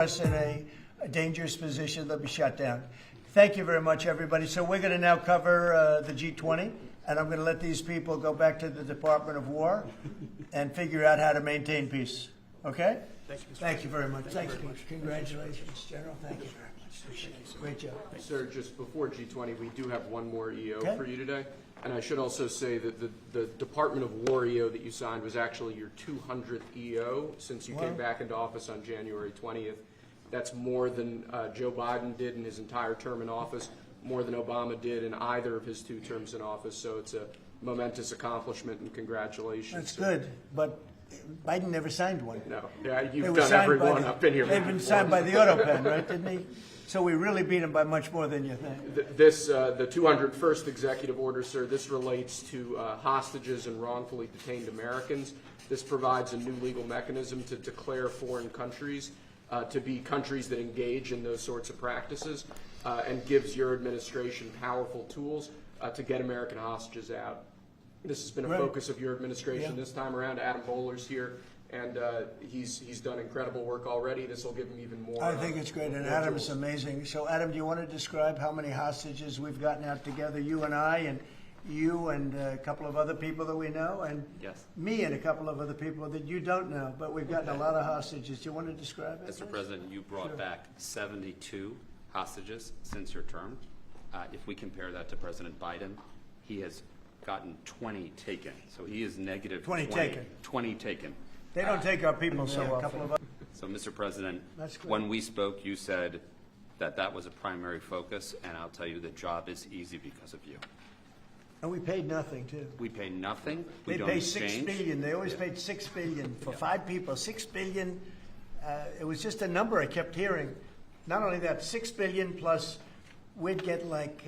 us in a dangerous position, they'll be shut down. Thank you very much, everybody. So we're going to now cover the G20, and I'm going to let these people go back to the Department of War and figure out how to maintain peace. Okay? Thank you very much. Thank you. Congratulations, General. Thank you very much. Appreciate it. Great job. Sir, just before G20, we do have one more EO Okay. for you today. And I should also say that the Department of War EO that you signed was actually your 200th EO since you came back into office on January 20th. That's more than Joe Biden did in his entire term in office, more than Obama did in either of his 2 terms in office. So it's a momentous accomplishment, and congratulations. That's good, but Biden never signed one. No, yeah, They you've were done signed every by one up in here. They've been signed by the auto pen, right, didn't he? So we really beat him by much more than you think. The 201st executive order, sir, this relates to hostages and wrongfully detained Americans. This provides a new legal mechanism to declare foreign countries to be countries that engage in those sorts of practices and gives your administration powerful tools to get American hostages out. This has been a focus of your administration this time around. Adam Bowler's here, and he's done incredible work already. This will give him even more. I think it's great, and Adam's amazing. So, Adam, do you want to describe how many hostages we've gotten out together, you and I, and you and a couple of other people that we know, and me and a couple of other people that you don't know, but we've gotten a lot of hostages. Do you want to describe it? Mr. President, you brought back 72 hostages since your term. If we compare that to President Biden, he has gotten 20 taken. So he is negative 20 taken. 20 taken. They don't take our people so often. So, Mr. President, when we spoke, you said that that was a primary focus, and I'll tell you the job is easy because of you. And we paid nothing, too. We pay nothing. They pay $6 billion. They always paid $6 billion for 5 people. $6 billion. It was just a number I kept hearing. Not only that, $6 billion plus we'd get like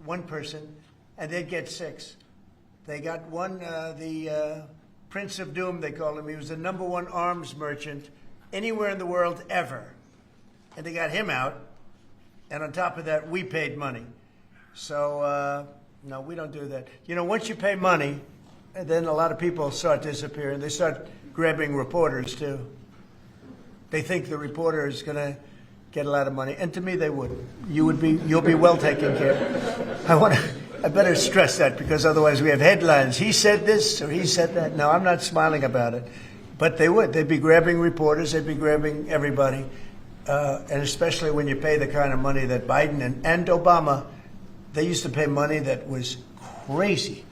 1 person, and they'd get 6. They got one, the Prince of Doom, they called him. He was the #1 arms merchant anywhere in the world ever. And they got him out. And on top of that, we paid money. So, no, we don't do that. You know, once you pay money, then a lot of people start disappearing. They start grabbing reporters, too. They think the reporter is going to get a lot of money. And to me, they would. You'll be well taken care of. I better stress that, because otherwise we have headlines. He said this or he said that. No, I'm not smiling about it. But they would. They'd be grabbing reporters. They'd be grabbing everybody. And especially when you pay the kind of money that Biden and Obama, they used to pay money that was crazy.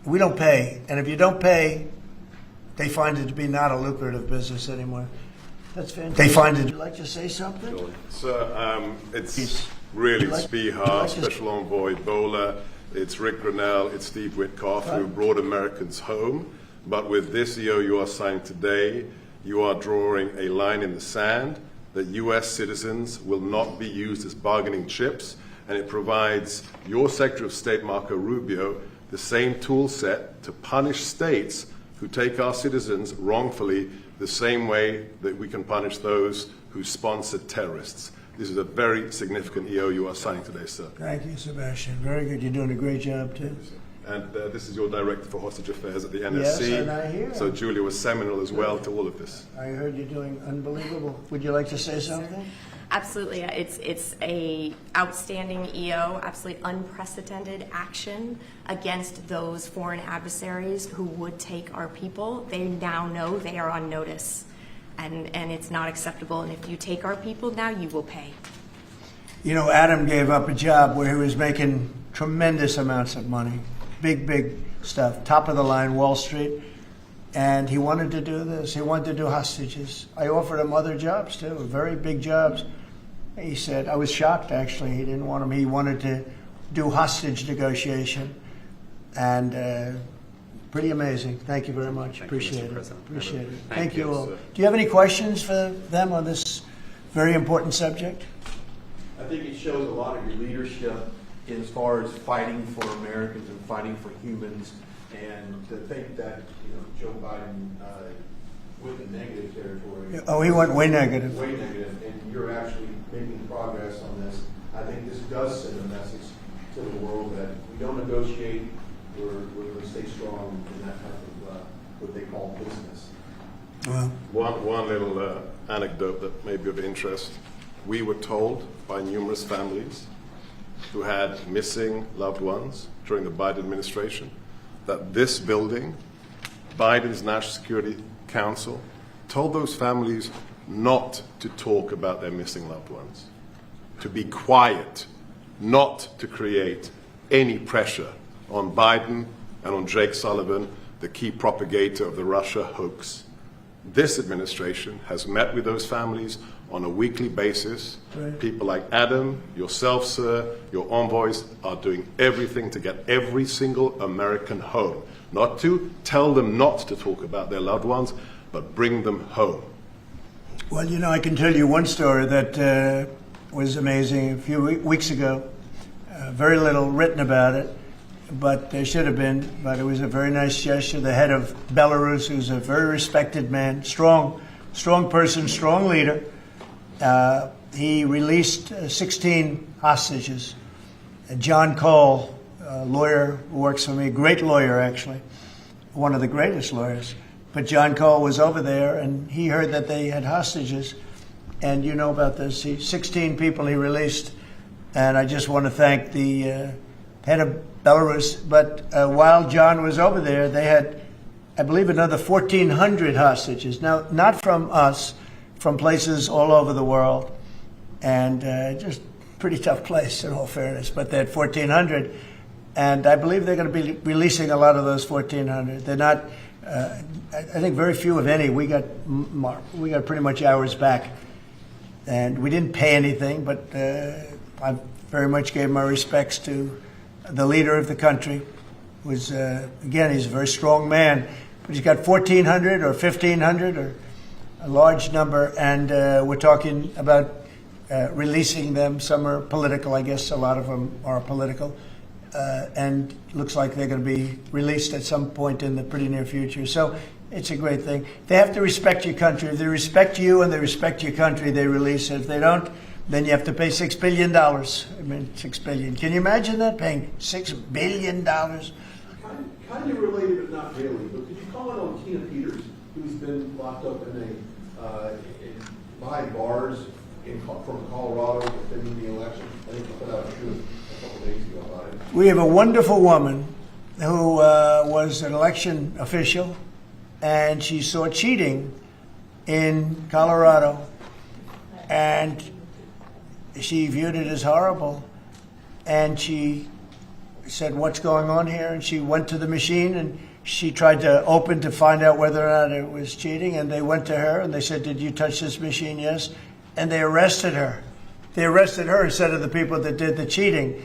We don't pay. And if you don't pay, they find it to be not a lucrative business anymore. That's fantastic. They find it. Would you like to say something? So it's really Spihar, Special Envoy Bowler, it's Rick Grinnell, it's Steve Witkoff who brought Americans home. But with this EO you are signing today, you are drawing a line in the sand that U.S. citizens will not be used as bargaining chips, and it provides your Secretary of State, Marco Rubio, the same tool set to punish states who take our citizens wrongfully the same way that we can punish those who sponsor terrorists. This is a very significant EO you are signing today, sir. Thank you, Sebastian. Very good. You're doing a great job, too. And this is your Director for Hostage Affairs at the NSC. Yes, and I hear. So Julia was seminal as well to all of this. I heard you're doing unbelievable. Would you like to say something? Absolutely. It's a outstanding EO, absolutely unprecedented action against those foreign adversaries who would take our people. They now know they are on notice. And it's not acceptable. And if you take our people now, you will pay. You know, Adam gave up a job where he was making tremendous amounts of money, big stuff, top of the line, Wall Street, and he wanted to do this. He wanted to do hostages. I offered him other jobs too, very big jobs. He said, I was shocked actually. He didn't want them. He wanted to do hostage negotiation, and pretty amazing. Thank you very much. Appreciate it. Appreciate it. Thank you all. Do you have any questions for them on this very important subject? I think it shows a lot of your leadership as far as fighting for Americans and fighting for humans. And to think that Joe Biden went in negative territory. Oh, he went way negative. Way negative, and you're actually making progress on this. I think this does send a message to the world that we don't negotiate. We're going to stay strong in that type of what they call business. Well, One little anecdote that may be of interest. We were told by numerous families who had missing loved ones during the Biden administration that this building, Biden's National Security Council, told those families not to talk about their missing loved ones, to be quiet, not to create any pressure on Biden and on Jake Sullivan, the key propagator of the Russia hoax. This administration has met with those families on a weekly basis. Right. People like Adam, yourself, sir, your envoys are doing everything to get every single American home. Not to tell them not to talk about their loved ones, but bring them home. Well, you know, I can tell you one story that was amazing. A few weeks ago, very little written about it, but there should have been. But it was a very nice gesture. The head of Belarus, who's a very respected man, strong person, strong leader, he released 16 hostages. John Cole, a lawyer who works for me, great lawyer actually, one of the greatest lawyers. But John Cole was over there, and he heard that they had hostages. And you know about this. 16 people he released. And I just want to thank the head of Belarus. But while John was over there, they had, I believe, another 1,400 hostages. Now, not from us, from places all over the world. And just pretty tough place, in all fairness. But they had 1,400. And I believe they're going to be releasing a lot of those 1,400. They're not... I think very few, if any. We got pretty much ours back, and we didn't pay anything. But I very much gave my respects to the leader of the country. Was again, he's a very strong man, but he's got 1,400 or 1,500 or a large number, and we're talking about releasing them. Some are political, I guess. A lot of them are political. And looks like they're going to be released at some point in the pretty near future. So it's a great thing. They have to respect your country. If they respect you and they respect your country, they release it. If they don't, then you have to pay $6 billion. I mean, $6 billion. Can you imagine that, paying $6 billion? Kind of related, but not really. But could you comment on Tina Peters, who's been locked up behind bars from Colorado within the election? I think you put out a shoot a couple days ago about it. We have a wonderful woman who was an election official, and she saw cheating in Colorado, and she viewed it as horrible, and she said, "What's going on here?" And she went to the machine, and she tried to open to find out whether or not it was cheating, and they went to her, and they said, "Did you touch this machine?" "Yes." And they arrested her. They arrested her instead of the people that did the cheating.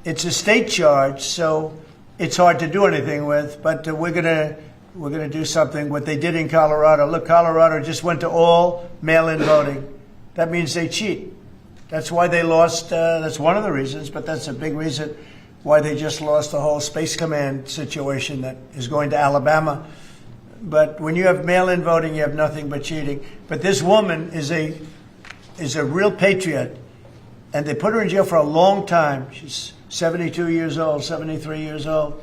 It's a state charge, so it's hard to do anything with, but we're gonna do something. What they did in Colorado, look, Colorado just went to all mail-in voting. That means they cheat. That's why they lost, that's one of the reasons, but that's a big reason why they just lost the whole Space Command situation that is going to Alabama. But when you have mail-in voting, you have nothing but cheating. But this woman is a real patriot, and they put her in jail for a long time. She's 72 years old, 73 years old,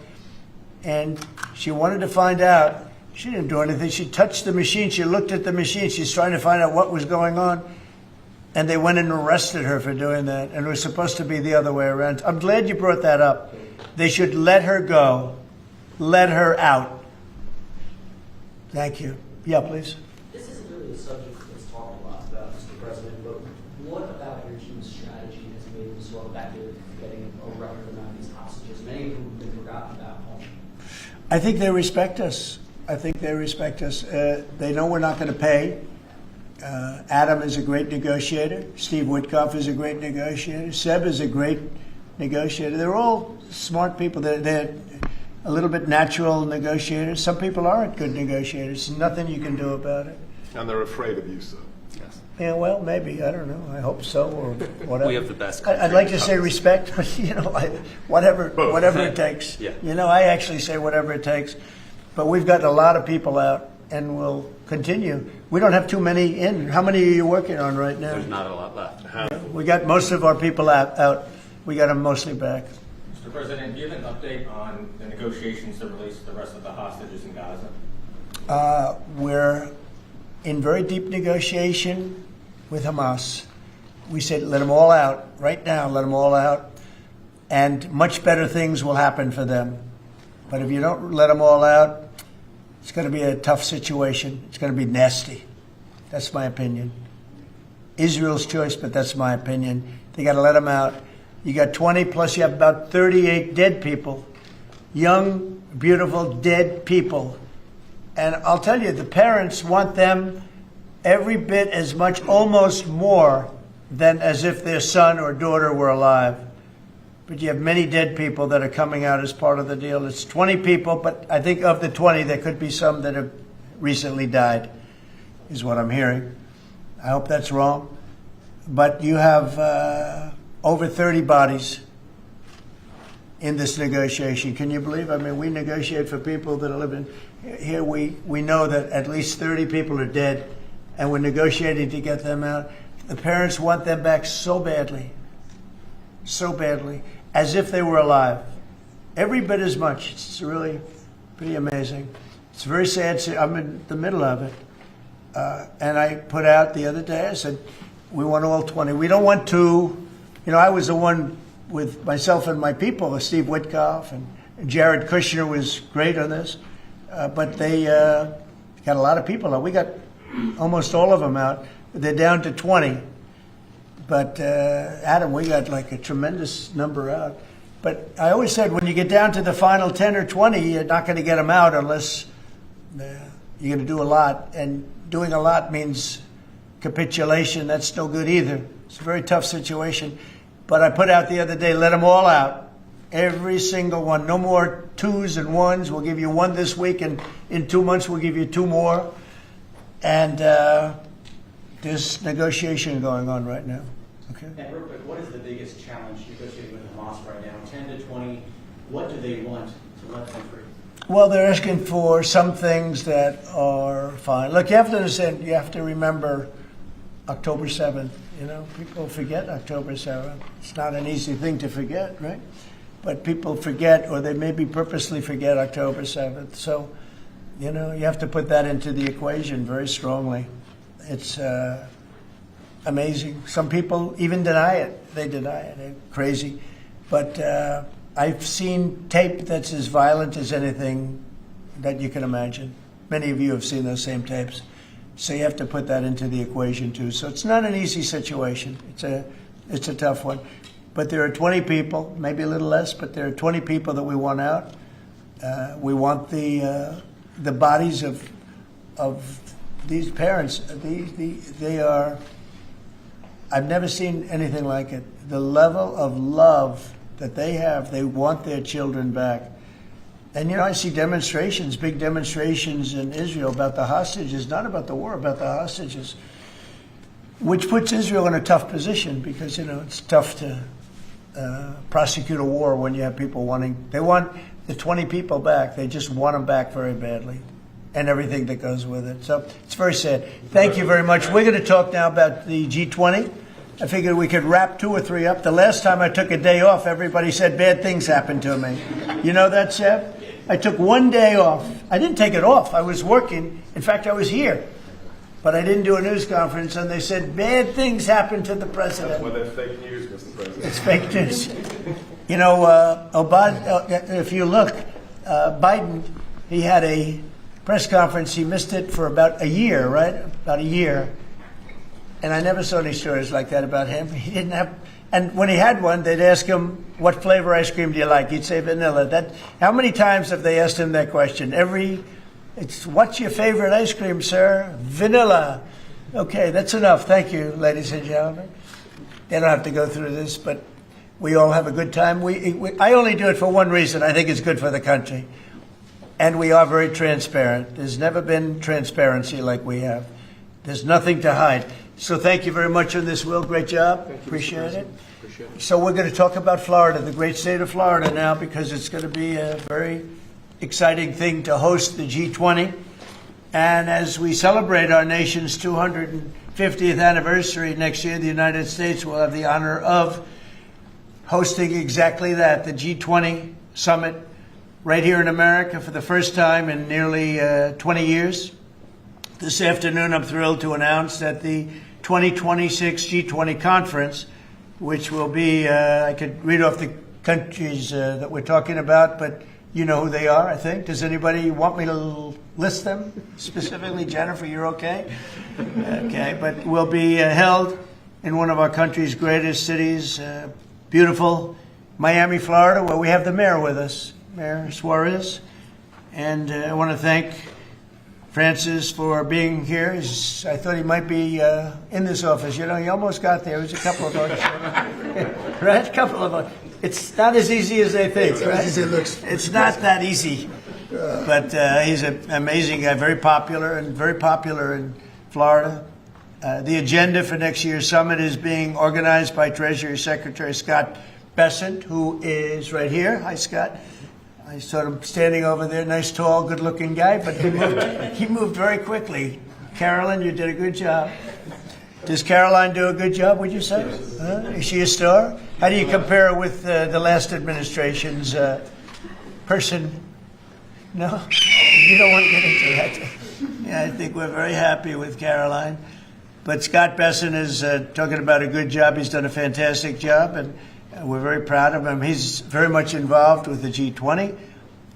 and she wanted to find out. She didn't do anything. She touched the machine. She looked at the machine. She's trying to find out what was going on, and they went and arrested her for doing that, and it was supposed to be the other way around. I'm glad you brought that up. They should let her go, let her out. Thank you. Yeah, please. This isn't really a subject that's talked a lot about, Mr. President, but what about your team's strategy has made them so effective in getting a record amount of these hostages, many of whom have been forgotten about home? I think they respect us. I think they respect us. They know we're not going to pay. Adam is a great negotiator. Steve Witkoff is a great negotiator. Seb is a great negotiator. They're all smart people. They're a little bit natural negotiators. Some people aren't good negotiators. There's nothing you can do about it. And they're afraid of you, sir. Yes. Yeah, well, maybe. I don't know. I hope so, or whatever. We have the best I'd like to say respect, but whatever it takes. Yeah. I actually say whatever it takes. But we've gotten a lot of people out, and we'll continue. We don't have too many in. How many are you working on right now? There's not a lot left. We got most of our people out. We got them mostly back. Mr. President, do you have an update on the negotiations to release the rest of the hostages in Gaza? We're in very deep negotiation with Hamas. We said, let them all out right now, let them all out, and much better things will happen for them. But if you don't let them all out, it's going to be a tough situation. It's going to be nasty. That's my opinion. Israel's choice, but that's my opinion. They got to let them out. You got 20 plus you have about 38 dead people. Young, beautiful, dead people. And I'll tell you, the parents want them every bit as much, almost more, than as if their son or daughter were alive. But you have many dead people that are coming out as part of the deal. It's 20 people, but I think of the 20, there could be some that have recently died, is what I'm hearing. I hope that's wrong. But you have over 30 bodies in this negotiation. Can you believe? I mean, we negotiate for people that are living here. We know that at least 30 people are dead, and we're negotiating to get them out. The parents want them back so badly, as if they were alive. Every bit as much. It's really pretty amazing. It's very sad. I'm in the middle of it. And I put out the other day, I said, we want all 20. We don't want 2. You know, I was the one with myself and my people, Steve Witkoff, and Jared Kushner was great on this. But they got a lot of people out. We got almost all of them out. They're down to 20. But Adam, we got like a tremendous number out. But I always said when you get down to the final 10 or 20, you're not going to get them out unless you're going to do a lot. And doing a lot means capitulation. That's no good either. It's a very tough situation. But I put out the other day, let them all out. Every single one. No more 2s and 1s. We'll give you 1 this week, and in 2 months we'll give you 2 more. And there's negotiation going on right now. Okay. And real quick, what is the biggest challenge negotiating with Hamas right now? 10 to 20, what do they want to let them free? Well, they're asking for some things that are fine. Look, you have to understand, you have to remember October 7th. You know, people forget October 7th. It's not an easy thing to forget, right? But people forget, or they maybe purposely forget October 7th. So, you know, you have to put that into the equation very strongly. It's amazing. Some people even deny it. They deny it. They're crazy. But I've seen tape that's as violent as anything that you can imagine. Many of you have seen those same tapes. So you have to put that into the equation too. So it's not an easy situation. It's a tough one. But there are 20 people, maybe a little less, but there are 20 people that we want out. We want the bodies of these parents. They are. I've never seen anything like it. The level of love that they have, they want their children back. And, you know, I see demonstrations, big demonstrations in Israel about the hostages, not about the war, about the hostages, which puts Israel in a tough position because, you know, it's tough to prosecute a war when you have people they want the 20 people back. They just want them back very badly and everything that goes with it. So it's very sad. Thank you very much. We're going to talk now about the G20. I figured we could wrap 2 or 3 up. The last time I took a day off, everybody said bad things happened to me. You know that, Jeff? I took 1 day off. I didn't take it off. I was working. In fact, I was here. But I didn't do a news conference, and they said bad things happened to the president. That's why they're fake news, Mr. President. It's fake news. You know, if you look, Biden, he had a press conference. He missed it for about a year, right? About a year. And I never saw any stories like that about him. He didn't have, and when he had one, they'd ask him, what flavor ice cream do you like? He'd say vanilla. How many times have they asked him that question? What's your favorite ice cream, sir? Vanilla. Okay, that's enough. Thank you, ladies and gentlemen. They don't have to go through this, but we all have a good time. I only do it for one reason. I think it's good for the country. And we are very transparent. There's never been transparency like we have. There's nothing to hide. So thank you very much on this, Will. Great job. Thank you, Appreciate it. Appreciate it. So we're going to talk about Florida, the great state of Florida now, because it's going to be a very exciting thing to host the G20. And as we celebrate our nation's 250th anniversary next year, the United States will have the honor of hosting exactly that, the G20 summit right here in America for the first time in nearly 20 years. This afternoon, I'm thrilled to announce that the 2026 G20 conference, which will be, I could read off the countries that we're talking about, but you know who they are, I think. Does anybody want me to list them specifically? Jennifer, you're okay? Okay, but will be held in one of our country's greatest cities, beautiful Miami, Florida, where we have the mayor with us, Mayor Suarez. And I want to thank Francis for being here. I thought he might be in this office. You know, he almost got there. It was a couple of us. Right? A couple of us. It's not as easy as they think, right? It's not that easy. But he's an amazing guy, very popular in Florida. The agenda for next year's summit is being organized by Treasury Secretary Scott Bessent, who is right here. Hi, Scott. I saw him standing over there, nice, tall, good-looking guy, but he moved very quickly. Carolyn, you did a good job. Does Caroline do a good job, would you say? Is she a star? How do you compare her with the last administration's person? No? You don't want to get into that. Yeah, I think we're very happy with Caroline. But Scott Bessent is talking about a good job. He's done a fantastic job, and we're very proud of him. He's very much involved with the G20.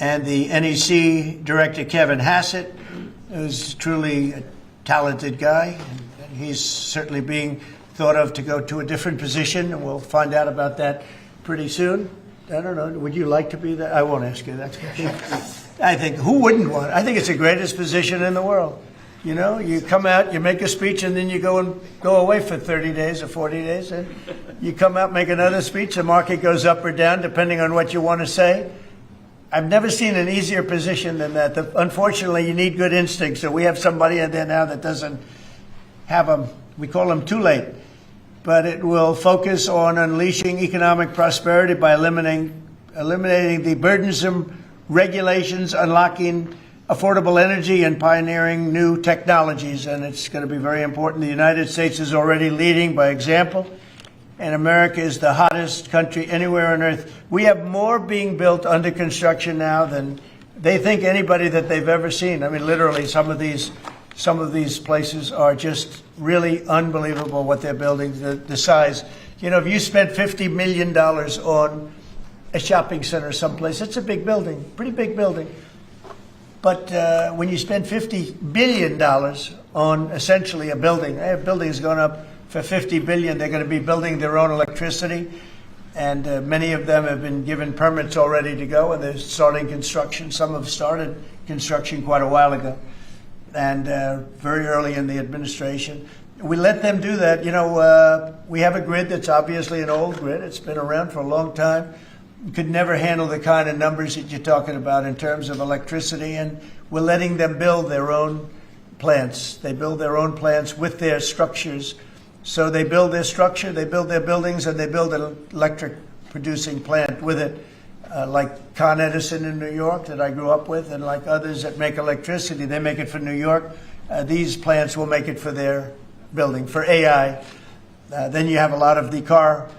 And the NEC director, Kevin Hassett, is truly a talented guy. And he's certainly being thought of to go to a different position, and we'll find out about that pretty soon. I don't know. Would you like to be that? I won't ask you that question. I think, who wouldn't want it? I think it's the greatest position in the world. You know, you come out, you make a speech, and then you go away for 30 days or 40 days, and you come out, make another speech. The market goes up or down depending on what you want to say. I've never seen an easier position than that. Unfortunately, you need good instincts. So we have somebody in there now that doesn't have them. We call them too late. But it will focus on unleashing economic prosperity by eliminating the burdensome regulations, unlocking affordable energy, and pioneering new technologies. And it's going to be very important. The United States is already leading by example, and America is the hottest country anywhere on earth. We have more being built under construction now than they think anybody that they've ever seen. I mean, literally, some of these places are just really unbelievable what they're building, the size. You know, if you spent $50 million on a shopping center someplace, it's a big building, pretty big building. But when you spend $50 billion on essentially a building, they have buildings going up for $50 billion. They're going to be building their own electricity, and many of them have been given permits already to go, and they're starting construction. Some have started construction quite a while ago, and very early in the administration. We let them do that. You know, we have a grid that's obviously an old grid. It's been around for a long time. Could never handle the kind of numbers that you're talking about in terms of electricity, and we're letting them build their own plants. They build their own plants with their structures. So they build their structure, they build their buildings, and they build an electric producing plant with it, like Con Edison in New York that I grew up with, and like others that make electricity. They make it for New York. These plants will make it for their building, for AI. Then you have a lot of the car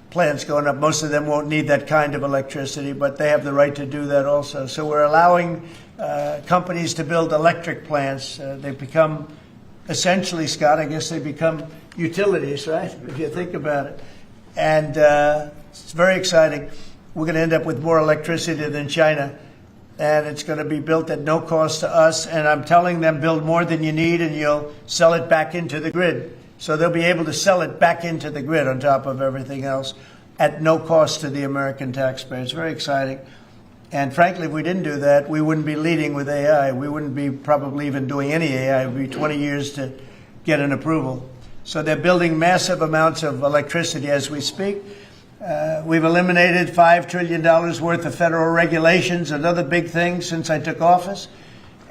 plants going up. Most of them won't need that kind of electricity, but they have the right to do that also. So we're allowing companies to build electric plants. They become, essentially, Scott, I guess they become utilities, right? If you think about it. And it's very exciting. We're going to end up with more electricity than China, and it's going to be built at no cost to us. And I'm telling them, build more than you need, and you'll sell it back into the grid. So they'll be able to sell it back into the grid on top of everything else at no cost to the American taxpayer. It's very exciting. And frankly, if we didn't do that, we wouldn't be leading with AI. We wouldn't be probably even doing any AI. It would be 20 years to get an approval. So they're building massive amounts of electricity as we speak. We've eliminated $5 trillion worth of federal regulations, another big thing since I took office.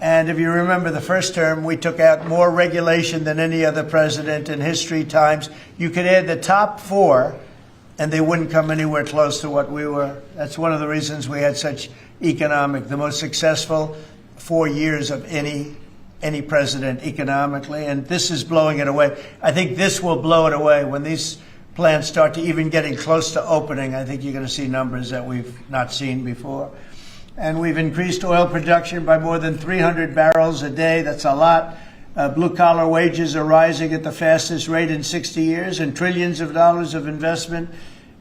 And if you remember the first term, we took out more regulation than any other president in history times. You could add the top four, and they wouldn't come anywhere close to what we were. That's one of the reasons we had such the most successful 4 years of any president economically. And this is blowing it away. I think this will blow it away. When these plants start to even getting close to opening, I think you're going to see numbers that we've not seen before. And we've increased oil production by more than 300 barrels a day. That's a lot. Blue-collar wages are rising at the fastest rate in 60 years, and trillions of dollars of investment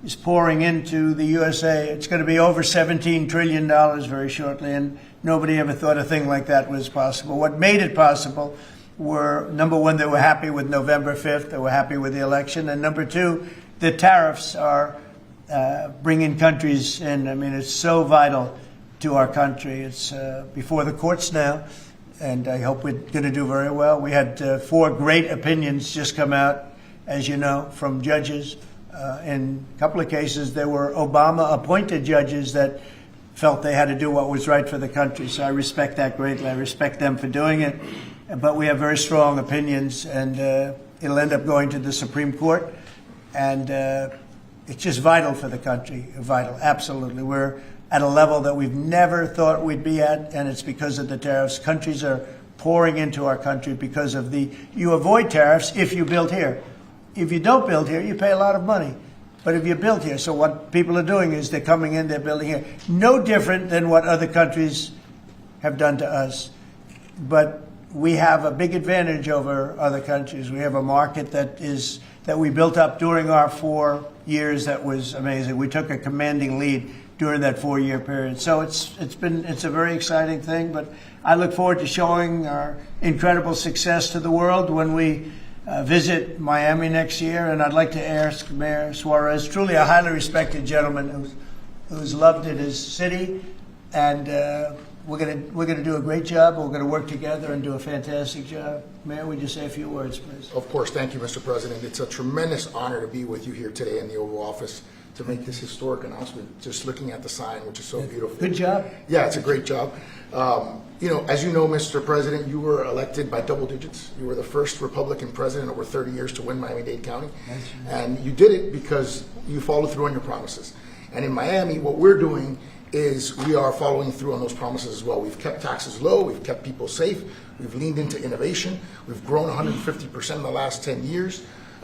is pouring into the USA. It's going to be over $17 trillion very shortly, and nobody ever thought a thing like that was possible. What made it possible were, number one, they were happy with November 5th. They were happy with the election. And number two, the tariffs are bringing countries in. I mean, it's so vital to our country. It's before the courts now, and I hope we're going to do very well. We had 4 great opinions just come out, as you know, from judges. In a couple of cases, there were Obama-appointed judges that felt they had to do what was right for the country. So I respect that greatly. I respect them for doing it. But we have very strong opinions, and it'll end up going to the Supreme Court. And it's just vital for the country. Vital, absolutely. We're at a level that we've never thought we'd be at, and it's because of the tariffs. Countries are pouring into our country because of you avoid tariffs if you build here. If you don't build here, you pay a lot of money. But if you build here, so what people are doing is they're coming in, they're building here. No different than what other countries have done to us. But we have a big advantage over other countries. We have a market that we built up during our 4 years that was amazing. We took a commanding lead during that 4-year period. So it's a very exciting thing, but I look forward to showing our incredible success to the world when we visit Miami next year. And I'd like to ask Mayor Suarez, truly a highly respected gentleman who's loved in his city, and we're gonna do a great job. We're gonna work together and do a fantastic job. Mayor, would you say a few words, please? Of course. Thank you, Mr. President. It's a tremendous honor to be with you here today in the Oval Office to make this historic announcement, just looking at the sign, which is so beautiful. Good job. Yeah, it's a great job. As you know, Mr. President, you were elected by double digits. You were the first Republican president over 30 years to win Miami-Dade County. And you did it because you followed through on your promises. And in Miami, what we're doing is we are following through on those promises as well. We've kept taxes low. We've kept people safe. We've leaned into innovation. We've grown 150% in the last 10 years.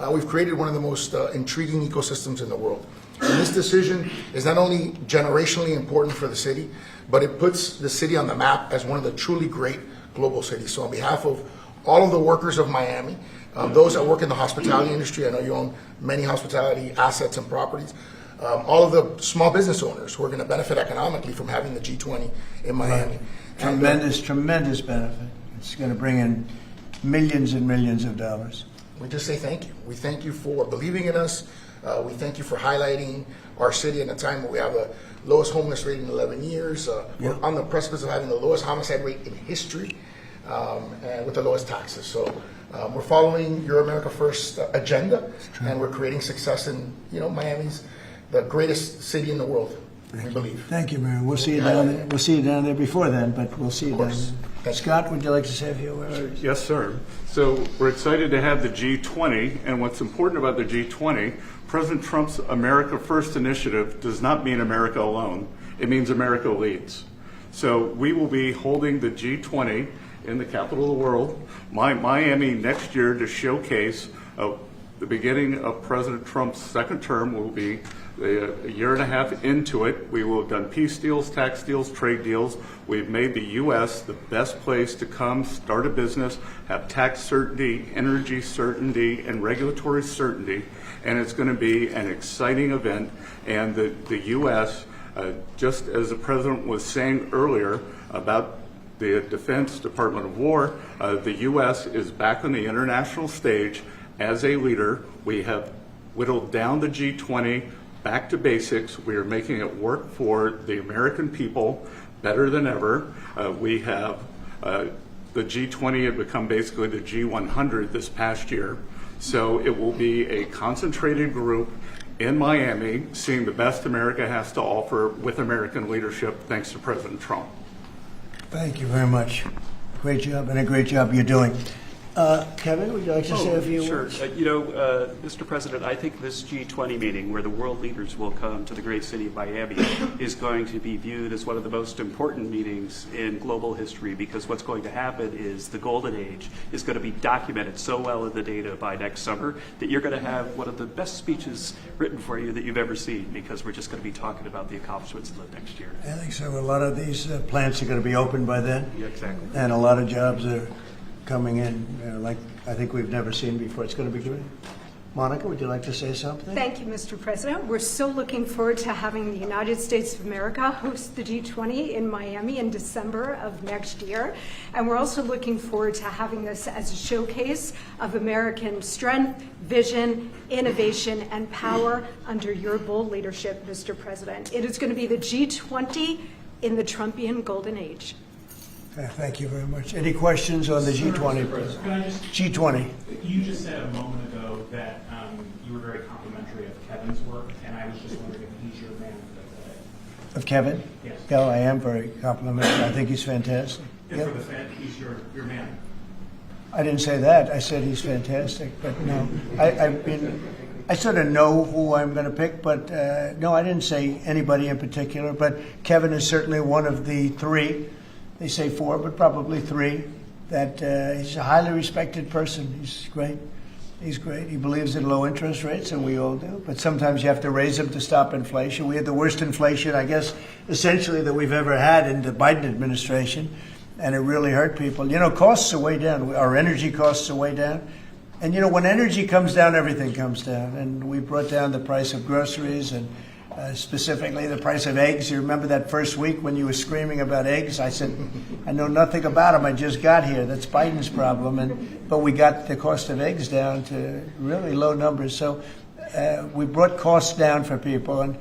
We've created one of the most intriguing ecosystems in the world. And this decision is not only generationally important for the city, but it puts the city on the map as one of the truly great global cities. So on behalf of all of the workers of Miami, those that work in the hospitality industry, I know you own many hospitality assets and properties, all of the small business owners who are going to benefit economically from having the G20 in Miami. Right. Tremendous benefit. It's going to bring in millions and millions of dollars. We just say thank you. We thank you for believing in us. We thank you for highlighting our city in a time where we have the lowest homeless rate in 11 years. We're on the precipice of having the lowest homicide rate in history, and with the lowest taxes. So we're following your America First agenda, and we're creating success in Miami's the greatest city in the world. We believe. Thank you, Mayor. We'll see you down there. We'll see you down there before then, but we'll see you down there. Scott, would you like to say a few words? Yes, sir. So we're excited to have the G20, and what's important about the G20, President Trump's America First initiative does not mean America alone. It means America leads. So we will be holding the G20 in the capital of the world, Miami, next year to showcase the beginning of President Trump's second term. Will be a year and a half into it. We will have done peace deals, tax deals, trade deals. We've made the U.S. the best place to come, start a business, have tax certainty, energy certainty, and regulatory certainty. And it's going to be an exciting event. And the U.S., just as the President was saying earlier about the Defense Department of War, the U.S. is back on the international stage as a leader. We have whittled down the G20 back to basics. We are making it work for the American people better than ever. We have the G20 had become basically the G100 this past year. So it will be a concentrated group in Miami seeing the best America has to offer with American leadership, thanks to President Trump. Thank you very much. Great job, and a great job you're doing. Kevin, would you like to say a few words? Sure. Mr. President, I think this G20 meeting, where the world leaders will come to the great city of Miami, is going to be viewed as one of the most important meetings in global history, because what's going to happen is the golden age is going to be documented so well in the data by next summer that you're going to have one of the best speeches written for you that you've ever seen, because we're just going to be talking about the accomplishments of the next year. I think so. A lot of these plants are going to be open by then. Yeah, exactly. And a lot of jobs are coming in, like I think we've never seen before. It's going to be great. Monica, would you like to say something? Thank you, Mr. President. We're so looking forward to having the United States of America host the G20 in Miami in December of next year. And we're also looking forward to having this as a showcase of American strength, vision, innovation, and power under your bold leadership, Mr. President. It is going to be the G20 in the Trumpian golden age. Thank you very much. Any questions on the G20? Can I just, G20. you just said a moment ago that you were very complimentary of Kevin's work, and I was just wondering if he's your man for the Of Kevin? Yes. Yeah, I am very complimentary. I think he's fantastic. If Yep. for the Fed, he's your man. I didn't say that. I said he's fantastic. But no, I sort of know who I'm going to pick, but no, I didn't say anybody in particular. But Kevin is certainly one of the three. They say four, but probably three. That he's a highly respected person. He's great. He's great. He believes in low interest rates, and we all do. But sometimes you have to raise them to stop inflation. We had the worst inflation, I guess, essentially that we've ever had in the Biden administration, and it really hurt people. You know, costs are way down. Our energy costs are way down. And, you know, when energy comes down, everything comes down. And we brought down the price of groceries and specifically the price of eggs. You remember that first week when you were screaming about eggs? I said, I know nothing about them. I just got here. That's Biden's problem. But we got the cost of eggs down to really low numbers. So we brought costs down for people. And,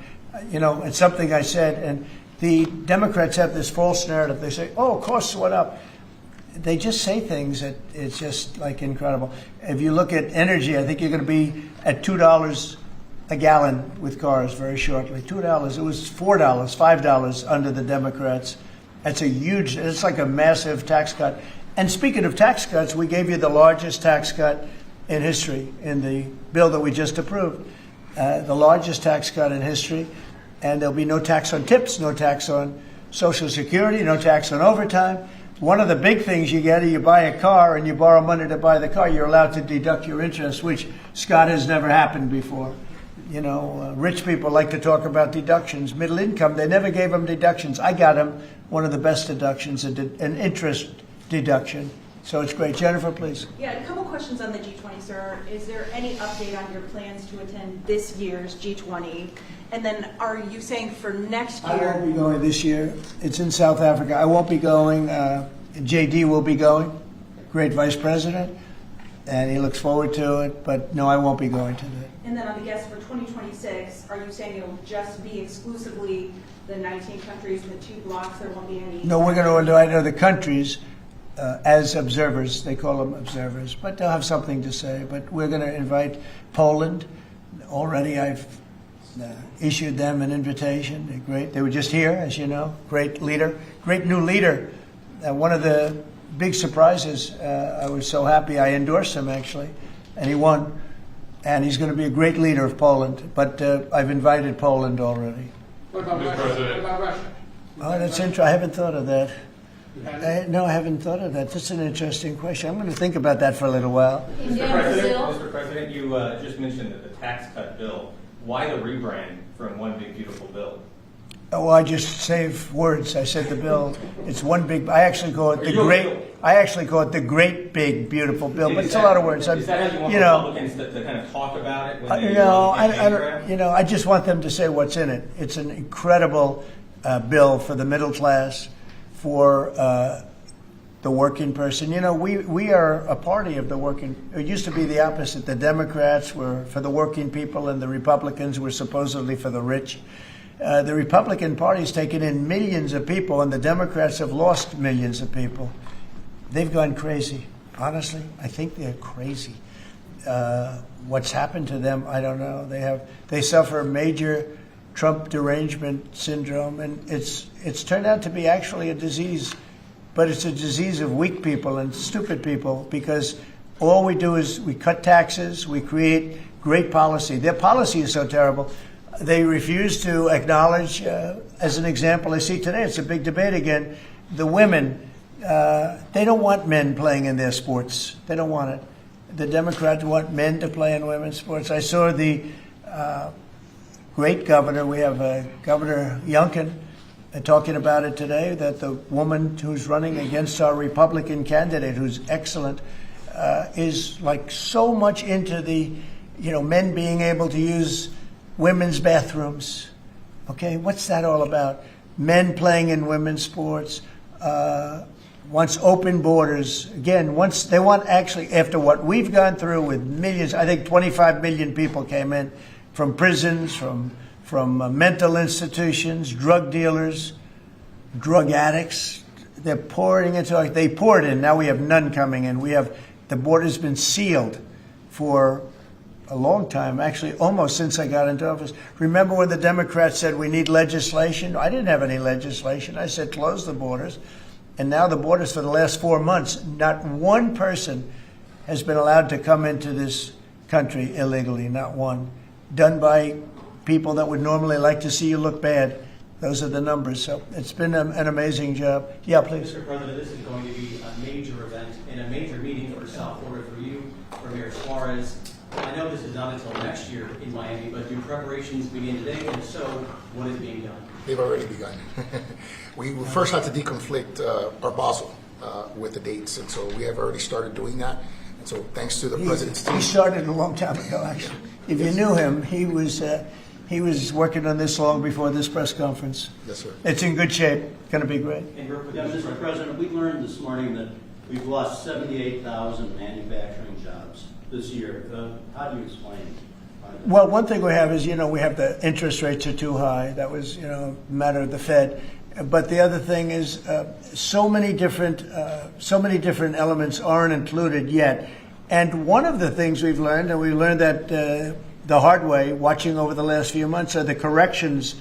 you know, it's something I said. And the Democrats have this false narrative. They say, oh, costs went up. They just say things that it's just like incredible. If you look at energy, I think you're going to be at $2 a gallon with cars very shortly. $2. It was $4, $5 under the Democrats. That's a huge, it's like a massive tax cut. And speaking of tax cuts, we gave you the largest tax cut in history in the bill that we just approved. The largest tax cut in history. And there'll be no tax on tips, no tax on Social Security, no tax on overtime. One of the big things you get is you buy a car and you borrow money to buy the car, you're allowed to deduct your interest, which, Scott, has never happened before. You know, rich people like to talk about deductions. Middle income, they never gave them deductions. I got them one of the best deductions, an interest deduction. So it's great. Jennifer, please. Yeah, a couple questions on the G20, sir. Is there any update on your plans to attend this year's G20? And then are you saying for next year? I won't be going this year. It's in South Africa. I won't be going. JD will be going, great vice president, and he looks forward to it. But no, I won't be going to that. And then on the guest for 2026, are you saying it'll just be exclusively the 19 countries and the 2 blocks? There won't be any? No, we're going to invite other countries as observers. They call them observers, but they'll have something to say. But we're going to invite Poland. Already I've issued them an invitation. They're great. They were just here, as you know. Great leader, great new leader. One of the big surprises, I was so happy I endorsed him, actually, and he won. And he's going to be a great leader of Poland. But I've invited Poland already. What about Russia? What about Russia? Oh, that's interesting. I haven't thought of that. No, I haven't thought of that. That's an interesting question. I'm going to think about that for a little while. Mr. President, you just mentioned that the tax cut bill. Why the rebrand from One Big Beautiful Bill? Oh, I just save words. I said the bill. It's one big. I actually call it the great. I actually call it the great big beautiful bill. But it's a lot of words. Is that how you want Republicans to kind of talk about it? When I just want them to say what's in it. It's an incredible bill for the middle class, for the working person. You know, we are a party of the working. It used to be the opposite. The Democrats were for the working people, and the Republicans were supposedly for the rich. The Republican Party's taken in millions of people, and the Democrats have lost millions of people. They've gone crazy. Honestly, I think they're crazy. What's happened to them, I don't know. They suffer major Trump derangement syndrome, and it's turned out to be actually a disease, but it's a disease of weak people and stupid people, because all we do is we cut taxes, we create great policy. Their policy is so terrible. They refuse to acknowledge, as an example, I see today, it's a big debate again, the women, they don't want men playing in their sports. They don't want it. The Democrats want men to play in women's sports. I saw the great governor, we have Governor Youngkin, talking about it today, that the woman who's running against our Republican candidate, who's excellent, is like so much into the, men being able to use women's bathrooms. Okay, what's that all about? Men playing in women's sports, wants open borders. Again, once they want actually, after what we've gone through with millions, I think 25 million people came in from prisons, from mental institutions, drug dealers, drug addicts. They're pouring into, they poured in, now we have none coming in. The border's been sealed for a long time, actually almost since I got into office. Remember when the Democrats said we need legislation? I didn't have any legislation. I said close the borders. And now the borders for the last 4 months, not one person has been allowed to come into this country illegally, not one. Done by people that would normally like to see you look bad. Those are the numbers. So it's been an amazing job. Yeah, please. Mr. President, this is going to be a major event and a major meeting for South Florida, for you, for Mayor Suarez. I know this is not until next year in Miami, but do preparations begin today? And if so, what is being done? They've already begun. We first had to deconflict our Basel with the dates, and so we have already started doing that. And so thanks to the president's team. He started a long time ago, actually. If you knew him, he was working on this long before this press conference. Yes, sir. It's in good shape. Going to be great. Mr. President, we learned this morning that we've lost 78,000 manufacturing jobs this year. How do you explain? Well, one thing we have is, we have the interest rates are too high. That was, a matter of the Fed. But the other thing is, so many different elements aren't included yet. And one of the things we've learned, and we learned that the hard way, watching over the last few months, are the corrections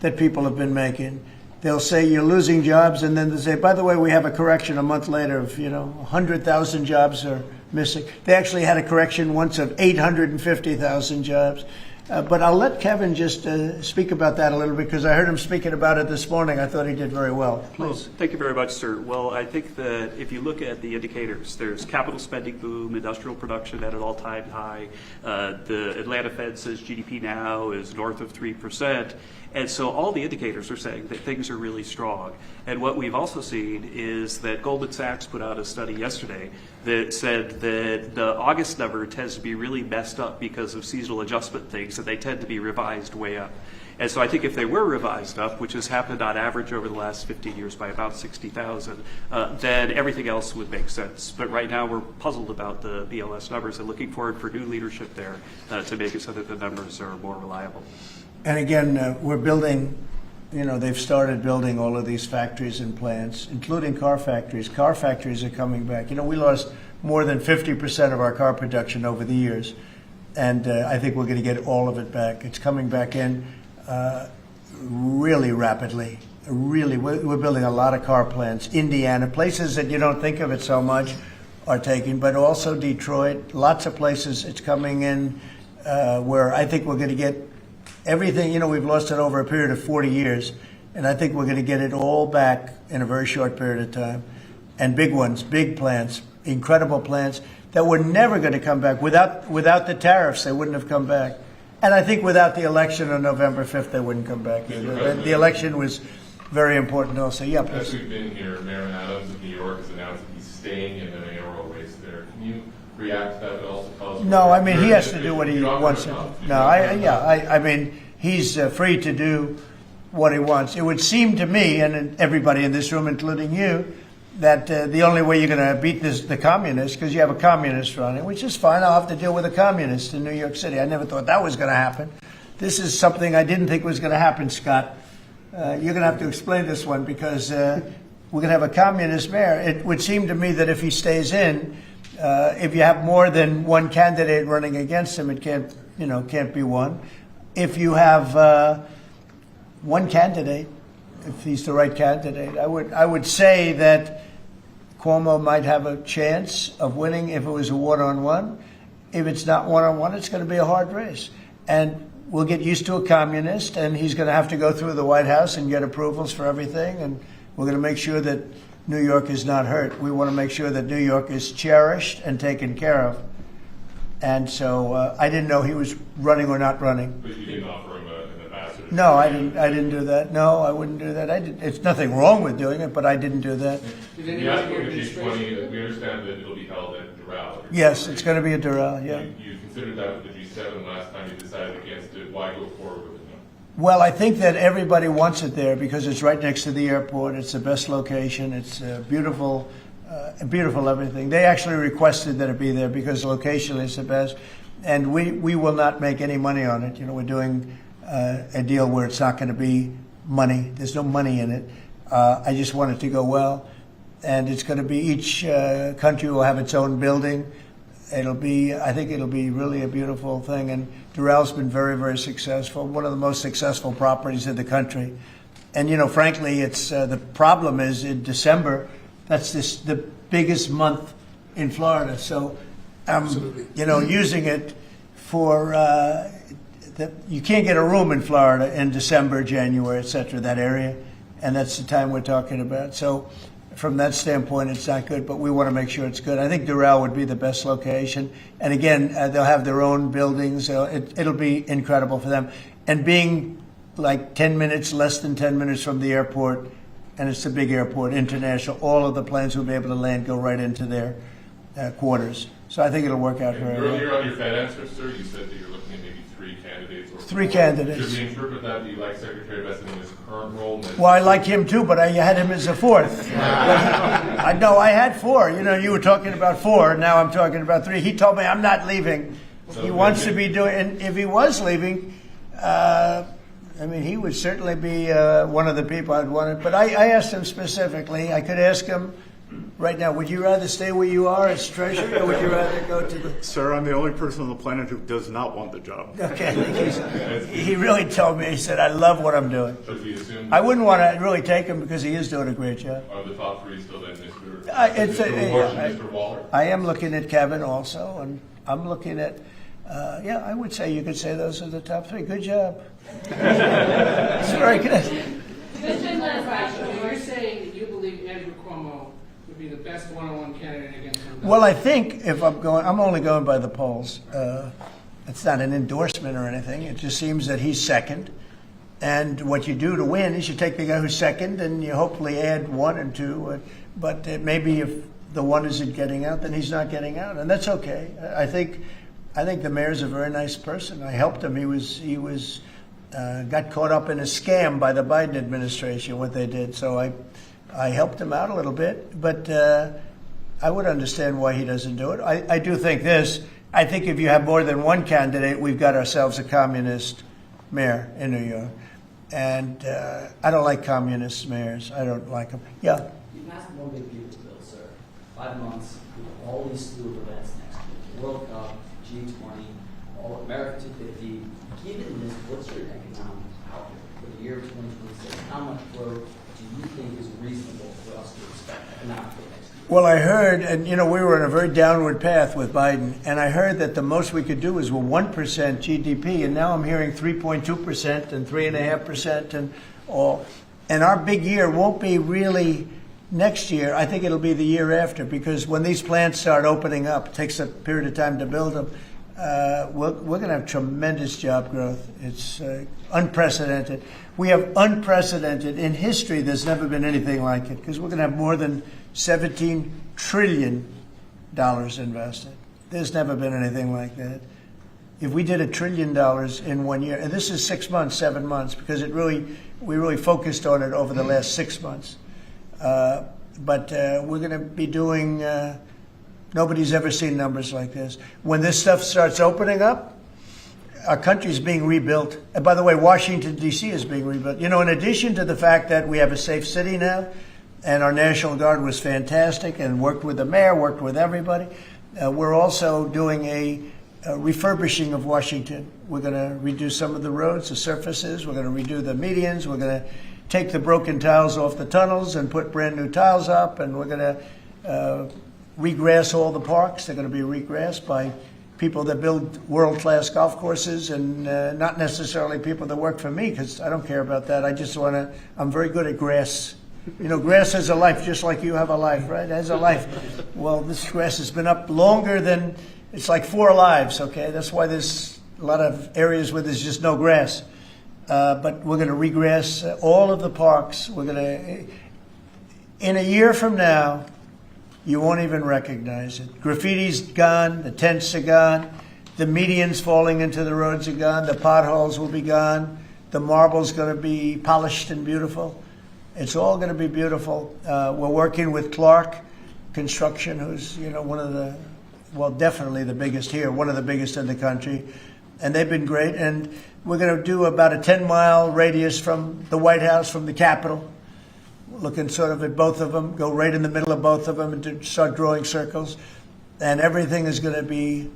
that people have been making. They'll say you're losing jobs, and then they'll say, by the way, we have a correction a month later of, 100,000 jobs are missing. They actually had a correction once of 850,000 jobs. But I'll let Kevin just speak about that a little bit, because I heard him speaking about it this morning. I thought he did very well. Please. Well, thank you very much, sir. Well, I think that if you look at the indicators, there's capital spending boom, industrial production at an all-time high. The Atlanta Fed says GDP now is north of 3%. And so all the indicators are saying that things are really strong. And what we've also seen is that Goldman Sachs put out a study yesterday that said that the August number tends to be really messed up because of seasonal adjustment things, and they tend to be revised way up. And so I think if they were revised up, which has happened on average over the last 15 years by about 60,000, then everything else would make sense. But right now we're puzzled about the BLS numbers and looking forward for new leadership there to make it so that the numbers are more reliable. And again, we're building, they've started building all of these factories and plants, including car factories. Car factories are coming back. We lost more than 50% of our car production over the years. And I think we're going to get all of it back. It's coming back in really rapidly. Really, we're building a lot of car plants. Indiana, places that you don't think of it so much are taking, but also Detroit, lots of places it's coming in where I think we're going to get everything. We've lost it over a period of 40 years, and I think we're going to get it all back in a very short period of time. And big ones, big plants, incredible plants that were never going to come back. Without the tariffs, they wouldn't have come back. And I think without the election on November 5th, they wouldn't come back either. The election was very important also. Yeah, please. As we've been here, Mayor Adams of New York has announced that he's staying in the mayoral race there. Can you react to that, but also tell us? No, I mean, he has to do what he wants to do. No, I mean, he's free to do what he wants. It would seem to me, and everybody in this room, including you, that the only way you're going to beat the communists, because you have a communist running, which is fine. I'll have to deal with a communist in New York City. I never thought that was going to happen. This is something I didn't think was going to happen, Scott. You're going to have to explain this one, because we're going to have a communist mayor. It would seem to me that if he stays in, if you have more than one candidate running against him, it can't be one. If you have one candidate, if he's the right candidate, I would say that Cuomo might have a chance of winning if it was a one-on-one. If it's not one-on-one, it's going to be a hard race. And we'll get used to a communist, and he's going to have to go through the White House and get approvals for everything. And we're going to make sure that New York is not hurt. We want to make sure that New York is cherished and taken care of. And so I didn't know he was running or not running. But you didn't offer him an ambassador No, I didn't do that. No, I wouldn't do that. It's nothing wrong with doing it, but I didn't do that. The outcome of the G20, we understand that it'll be held at Doral. Yes, it's going to be a Doral, yeah. You considered that with the G7 last time you decided against it. Why go forward with it now? Well, I think that everybody wants it there because it's right next to the airport. It's the best location. It's beautiful, beautiful everything. They actually requested that it be there because location is the best. And we will not make any money on it. You know, we're doing a deal where it's not going to be money. There's no money in it. I just want it to go well. And it's going to be each country will have its own building. I think it'll be really a beautiful thing. And Doral's been very, very successful. One of the most successful properties in the country. And, you know, frankly, it's the problem is in December, that's the biggest month in Florida. So you know, using it for, you can't get a room in Florida in December, January, et cetera, that area. And that's the time we're talking about. So from that standpoint, it's not good, but we want to make sure it's good. I think Doral would be the best location. And again, they'll have their own buildings. It'll be incredible for them. And being like 10 minutes, less than 10 minutes from the airport, and it's a big airport, international, all of the planes will be able to land, go right into their quarters. So I think it'll work out very well. Earlier on your Fed answer, sir, you said that you're looking at maybe 3 candidates. Or 3 candidates. Should we interpret that you like Secretary Bessent in his current role? Well, I like him too, but I had him as a 4th. I know I had 4. You know, you were talking about 4. Now I'm talking about 3. He told me I'm not leaving. He wants to be doing. And if he was leaving, I mean, he would certainly be one of the people I'd want. But I asked him specifically. I could ask him. Right now, would you rather stay where you are as treasurer, or would you rather go to the... Sir, I'm the only person on the planet who does not want the job. Okay. He really told me, he said, I love what I'm doing. So we assume I wouldn't want to really take him because he is doing a great job. Are the top 3 still then Mr. Waller? I am looking at Kevin also, and I'm looking at, yeah, I would say you could say those are the top 3. Good job. It's very good. You're saying that you believe Andrew Cuomo would be the best one-on-one candidate against him? Well, I think if I'm only going by the polls. It's not an endorsement or anything. It just seems that he's second. And what you do to win is you take the guy who's second and you hopefully add 1 and 2. But maybe if the 1 isn't getting out, then he's not getting out. And that's okay. I think the mayor's a very nice person. I helped him. He was got caught up in a scam by the Biden administration, what they did. So I helped him out a little bit, but I would understand why he doesn't do it. I do think this. I think if you have more than 1 candidate, we've got ourselves a communist mayor in New York. And I don't like communist mayors. I don't like them. Yeah? You passed one big beautiful bill, sir. 5 months, all these slew of events next week. World Cup, G20, all America 250. Given this, what's your economic outlook for the year 2026? How much growth do you think is reasonable for us to expect economically next year? Well, I heard, and you know, we were on a very downward path with Biden, and I heard that the most we could do is 1% GDP, and now I'm hearing 3.2% and 3.5% and all. And our big year won't be really next year. I think it'll be the year after, because when these plants start opening up, it takes a period of time to build them. We're going to have tremendous job growth. It's unprecedented. We have unprecedented in history. There's never been anything like it, because we're going to have more than $17 trillion invested. There's never been anything like that. If we did $1 trillion in 1 year, and this is 6 months, 7 months, because we really focused on it over the last 6 months. But we're going to be doing. Nobody's ever seen numbers like this. When this stuff starts opening up, our country's being rebuilt. And by the way, Washington, D.C. is being rebuilt. You know, in addition to the fact that we have a safe city now, and our National Guard was fantastic and worked with the mayor, worked with everybody, we're also doing a refurbishing of Washington. We're going to redo some of the roads, the surfaces. We're going to redo the medians. We're going to take the broken tiles off the tunnels and put brand new tiles up, and we're going to regrass all the parks. They're going to be regrassed by people that build world-class golf courses, and not necessarily people that work for me, because I don't care about that. I just want to, I'm very good at grass. You know, grass has a life, just like you have a life, right? It has a life. Well, this grass has been up longer than, it's like 4 lives, okay? That's why there's a lot of areas where there's just no grass. but we're going to regrass all of the parks. We're going to, in a year from now, you won't even recognize it. Graffiti's gone, the tents are gone, the medians falling into the roads are gone, the potholes will be gone, the marble's going to be polished and beautiful. It's all going to be beautiful. We're working with Clark Construction, who's, you know, one of the, well, definitely the biggest here, one of the biggest in the country. And they've been great. And we're going to do about a 10-mile radius from the White House, from the Capitol, looking sort of at both of them, go right in the middle of both of them and start drawing circles. And everything is going to be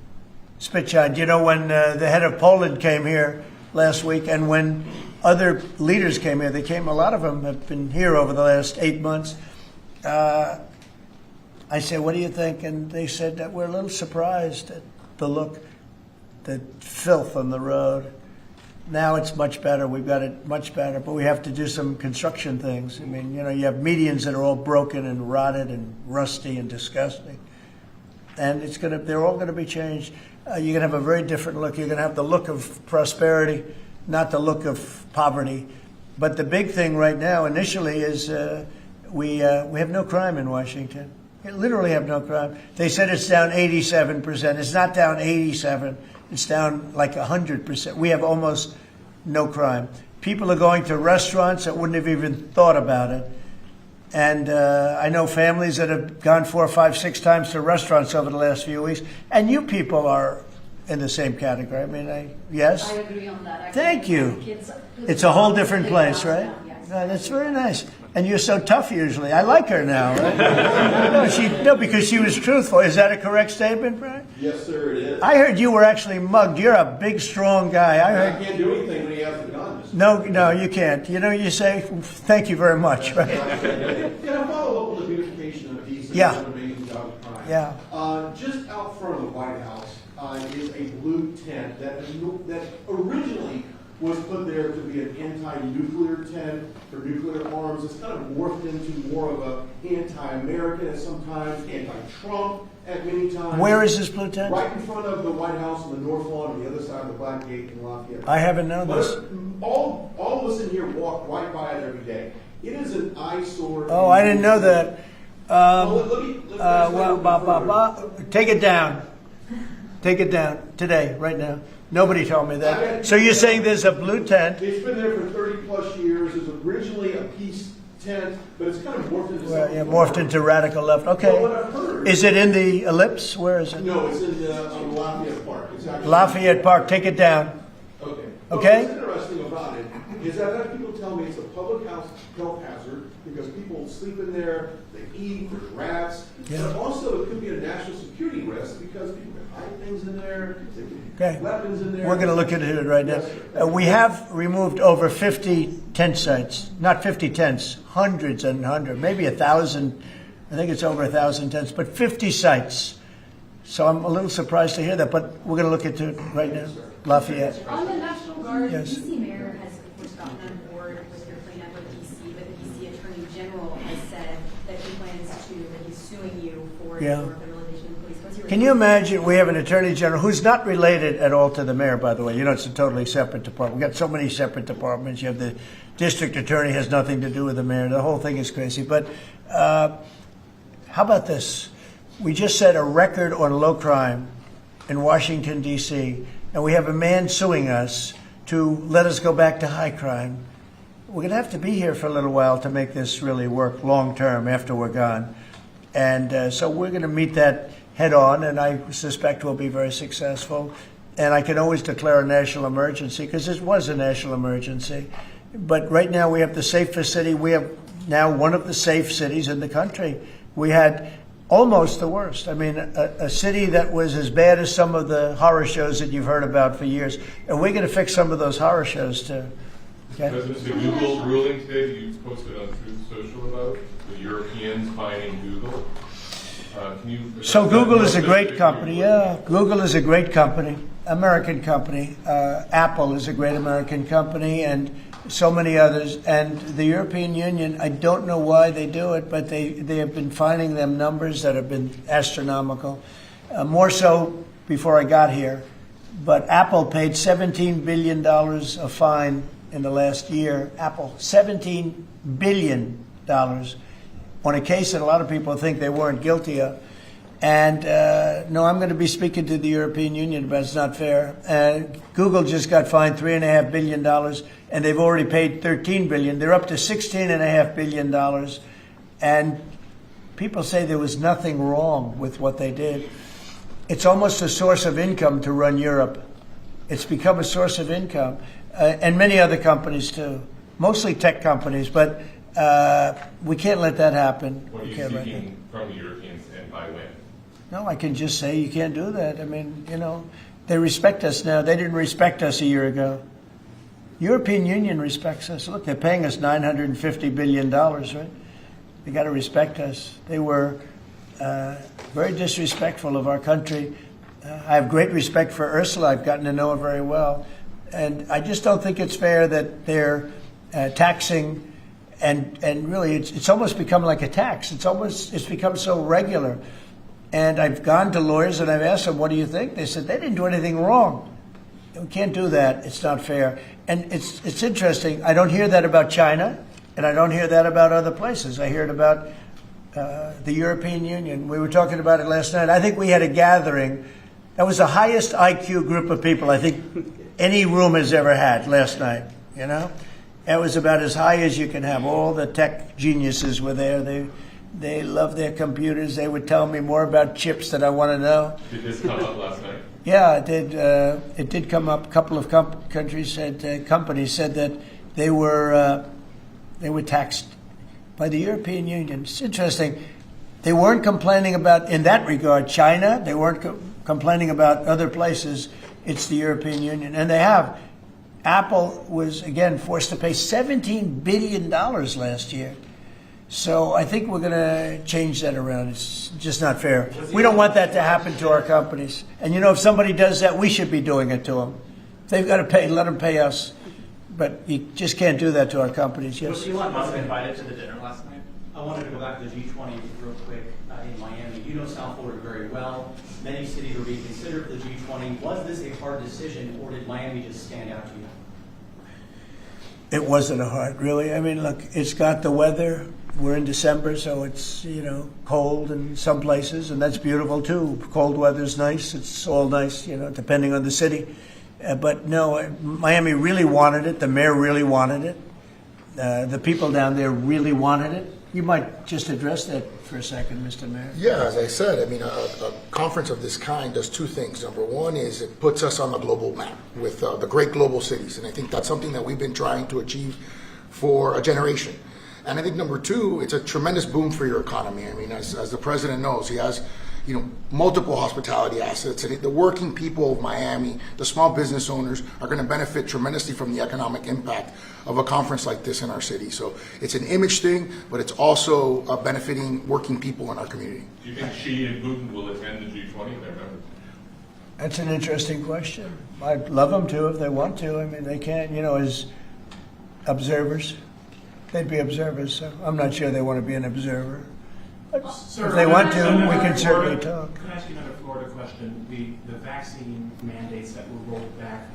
spit-shined. You know, when the head of Poland came here last week, and when other leaders came here, they came, a lot of them have been here over the last 8 months. I said, what do you think? And they said that we're a little surprised at the look, the filth on the road. Now it's much better. We've got it much better, but we have to do some construction things. I mean, you know, you have medians that are all broken and rotted and rusty and disgusting. And it's going to, they're all going to be changed. You're going to have a very different look. You're going to have the look of prosperity, not the look of poverty. But the big thing right now, initially, is we have no crime in Washington. We literally have no crime. They said it's down 87%. It's not down 87. It's down like 100%. We have almost no crime. People are going to restaurants that wouldn't have even thought about it. And I know families that have gone 4, 5, 6 times to restaurants over the last few weeks. And you people are in the same category. I mean, yes? I agree on that. Thank you. It's a whole different place, right? That's very nice. And you're so tough usually. I like her now. Right? No, because she was truthful. Is that a correct statement, Brian? Yes, sir, it is. I heard you were actually mugged. You're a big, strong guy. I can't do anything when he has a gun. No, you can't. You know, you say, thank you very much, right? Yeah, follow up on the beautification of the piece. Yeah. An amazing job of crime. Yeah. Just out front of the White House is a blue tent that originally was put there to be an anti-nuclear tent for nuclear arms. It's kind of morphed into more of an anti-American at some times, anti-Trump at many times. Where is this blue tent? Right in front of the White House on the north lawn on the other side of the Black Gate in Lafayette. I haven't known this. All of us in here walk right by it every day. It is an eyesore. Oh, I didn't know that. Take it down. Take it down today, right now. Nobody told me that. So you're saying there's a blue tent? It's been there for 30 plus years. It was originally a peace tent, but it's kind of morphed into something. Yeah, morphed into radical left. Okay. Well, what I've heard, is it in the Ellipse? Where is it? No, it's in Lafayette Park. It's actually Lafayette Park. Take it down. Okay. Okay. What's interesting about it is that I've had people tell me it's a public health hazard because people sleep in there, they eat, there's rats. Yeah. But also it could be a national security risk because people can hide things in there, they can Okay. weapons in there. We're going to look at it right now. Yes, We have removed over 50 tent sites. Not 50 tents, hundreds and hundreds, maybe 1,000. I think it's over 1,000 tents, but 50 sites. So I'm a little surprised to hear that, but we're going to look into it right now. Lafayette. On the National Guard, Yes. the DC mayor has, of course, gotten on board with your plan with DC, but the DC Attorney General has said that he plans to, that he's suing you for federalization of police. What's your Can you imagine we have an attorney general who's not related at all to the mayor, by the way? You know, it's a totally separate department. We've got so many separate departments. You have the district attorney has nothing to do with the mayor. The whole thing is crazy. But how about this? We just set a record on low crime in Washington, D.C., and we have a man suing us to let us go back to high crime. We're going to have to be here for a little while to make this really work long term after we're gone. And so we're going to meet that head on, and I suspect we'll be very successful. And I can always declare a national emergency because it was a national emergency. But right now we have the safest city. We have now one of the safe cities in the country. We had almost the worst. I mean, a city that was as bad as some of the horror shows that you've heard about for years. And we're going to fix some of those horror shows too. Okay? President, the Google ruling today that you posted on Truth Social about the Europeans buying Google. So Google is a great company. Yeah, Google is a great company, American company. Apple is a great American company, and so many others. And the European Union, I don't know why they do it, but they have been finding them numbers that have been astronomical. More so before I got here. But Apple paid $17 billion a fine in the last year. Apple, $17 billion on a case that a lot of people think they weren't guilty of. And no, I'm going to be speaking to the European Union about it's not fair. Google just got fined $3.5 billion, and they've already paid $13 billion. They're up to $16.5 billion. And people say there was nothing wrong with what they did. It's almost a source of income to run Europe. It's become a source of income. And many other companies too, mostly tech companies. But we can't let that happen. What are you seeking from the Europeans and by when? No, I can just say you can't do that. I mean, you know, they respect us now. They didn't respect us a year ago. European Union respects us. Look, they're paying us $950 billion, right? They got to respect us. They were very disrespectful of our country. I have great respect for Ursula. I've gotten to know her very well. And I just don't think it's fair that they're taxing, and really it's almost become like a tax. It's become so regular. And I've gone to lawyers and I've asked them, what do you think? They said, they didn't do anything wrong. We can't do that. It's not fair. And it's interesting. I don't hear that about China, and I don't hear that about other places. I hear it about the European Union. We were talking about it last night. I think we had a gathering. That was the highest IQ group of people I think any room has ever had last night, you know? It was about as high as you can have. All the tech geniuses were there. They love their computers. They would tell me more about chips that I want to know. Did this come up last night? Yeah, it did. It did come up. A couple of companies said that they were taxed by the European Union. It's interesting. They weren't complaining about, in that regard, China. They weren't complaining about other places. It's the European Union, and they have. Apple was again forced to pay $17 billion last year. So I think we're going to change that around. It's just not fair. We don't want that to happen to our companies. And you know, if somebody does that, we should be doing it to them. If they've got to pay, let them pay us. But you just can't do that to our companies. Yes. Was Elon Musk invited to the dinner last night? I wanted to go back to the G20 real quick in Miami. You know South Florida very well. Many cities are being considered for the G20. Was this a hard decision, or did Miami just stand out to you? It wasn't a hard, really. I mean, look, it's got the weather. We're in December, so it's, you know, cold in some places, and that's beautiful too. Cold weather's nice. It's all nice, you know, depending on the city. But no, Miami really wanted it. The mayor really wanted it. The people down there really wanted it. You might just address that for a second, Mr. Mayor. Yeah, as I said, I mean, a conference of this kind does two things. Number one is it puts us on the global map with the great global cities, and I think that's something that we've been trying to achieve for a generation. And I think number two, it's a tremendous boom for your economy. I mean, as the president knows, he has, you know, multiple hospitality assets, and the working people of Miami, the small business owners, are going to benefit tremendously from the economic impact of a conference like this in our city. So it's an image thing, but it's also benefiting working people in our community. Do you think Xi and Putin will attend the G20 if they're members? That's an interesting question. I'd love them to if they want to. I mean, they can, you know, as observers. They'd be observers, so I'm not sure they want to be an observer. Sir, if they want to, we can certainly talk. Can I ask you another Florida question? The vaccine mandates that were rolled back